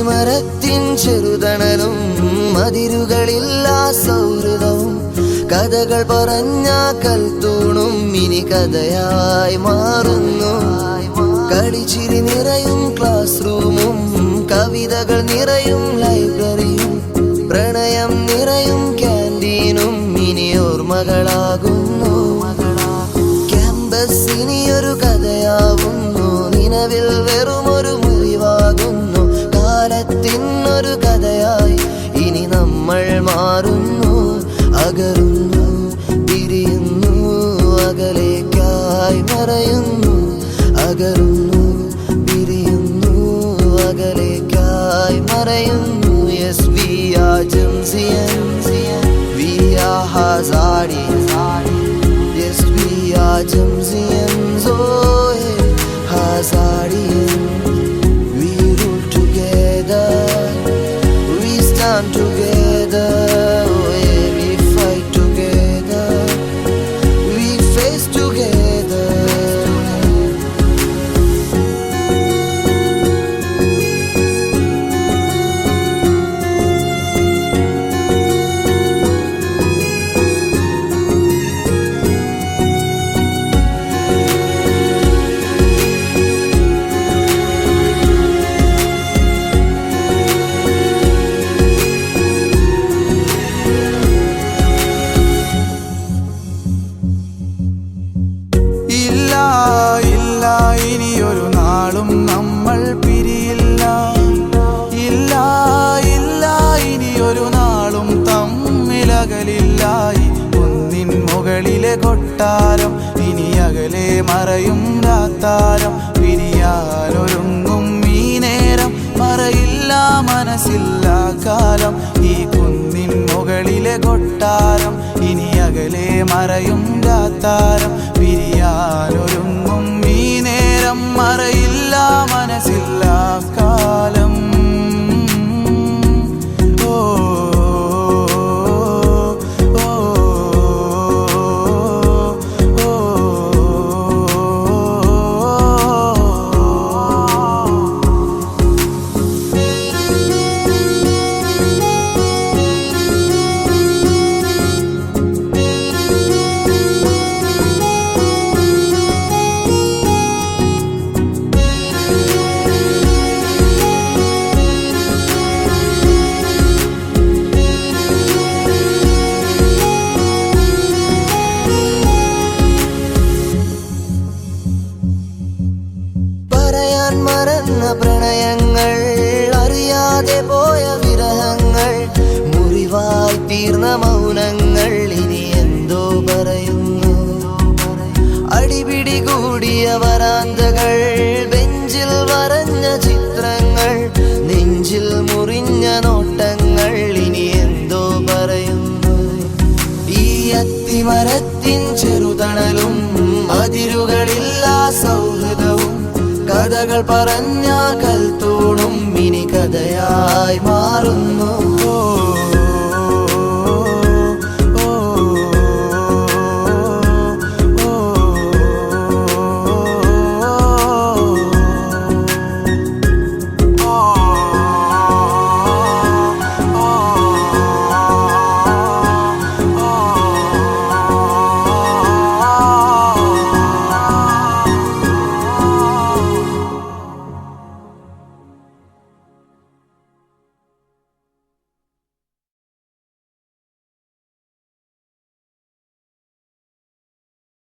അത്തിമരത്തിൻ ചെറുതണലും മതിരുകളില്ലാ സൗഹൃദവും കഥകൾ പറഞ്ഞ കൽത്തൂണും ഇനി കഥയായി മാറുന്നു. കളിച്ചിരി നിറയും ക്ലാസ് റൂമും കവിതകൾ നിറയും ലൈബ്രറിയും പ്രണയം നിറയും ക്യാൻറ്റീനും ഇനി ഓർമ്മകളാകുന്നു. ക്യാമ്പസ് ഇനിയൊരു കഥയാവുന്നു, നിലവിൽ വെറുമൊരു മുറിവാകുന്നു. കാലത്തിനൊരു കഥയായി ഇനി നമ്മൾ മാറുന്നു. അകറുന്നു, പിരിയുന്നു, അകലേക്കായി മറയുന്നു. അകറുന്നു, പിരിയുന്നു, അകലേക്കായി മറയുന്നു. Yes, we are Jamsian, we are Hazari. Yes, we are Jamsians, oh hey, Hazarian. We rule together, we stand together, oh yeah, we fight together, we face together. ഇനിയൊരു നാളും നമ്മൾ പിരിയില്ല. ഇല്ല ഇല്ല ഇനിയൊരു നാളും തമ്മിലകലില്ലായി. ഒന്നിൻ മുകളിലെ കൊട്ടാരം ഇനി അകലെ മറയും രാത്താരം. പിരിയാനൊരുങ്ങും ഈ നേരം മറയില്ല മനസ്സില്ല കാലം. ഈ കുന്നിൻ മുകളിലെ കൊട്ടാരം ഇനി അകലെ മറയും രാത്താരം. പിരിയാനൊരുങ്ങും ഈ നേരം മറയില്ല മനസ്സില്ല കാലം. ഓ മറന്ന പ്രണയങ്ങൾ, അറിയാതെ പോയ വിരഹങ്ങൾ, മുറിവായി തീർന്ന മൗനങ്ങൾ ഇനി എന്തോ പറയുന്നു. അടിപിടി കൂടിയ വരാന്തകൾ, ബെഞ്ചിൽ വരഞ്ഞ ചിത്രങ്ങൾ, നെഞ്ചിൽ മുറിഞ്ഞ നോട്ടങ്ങൾ ഇനി എന്തോ പറയുന്നു. ഈ അത്തിമരത്തിൻ ചെറുതണലും അതിരുകളില്ലാ സൗഹൃദവും കഥകൾ പറഞ്ഞ കൽത്തു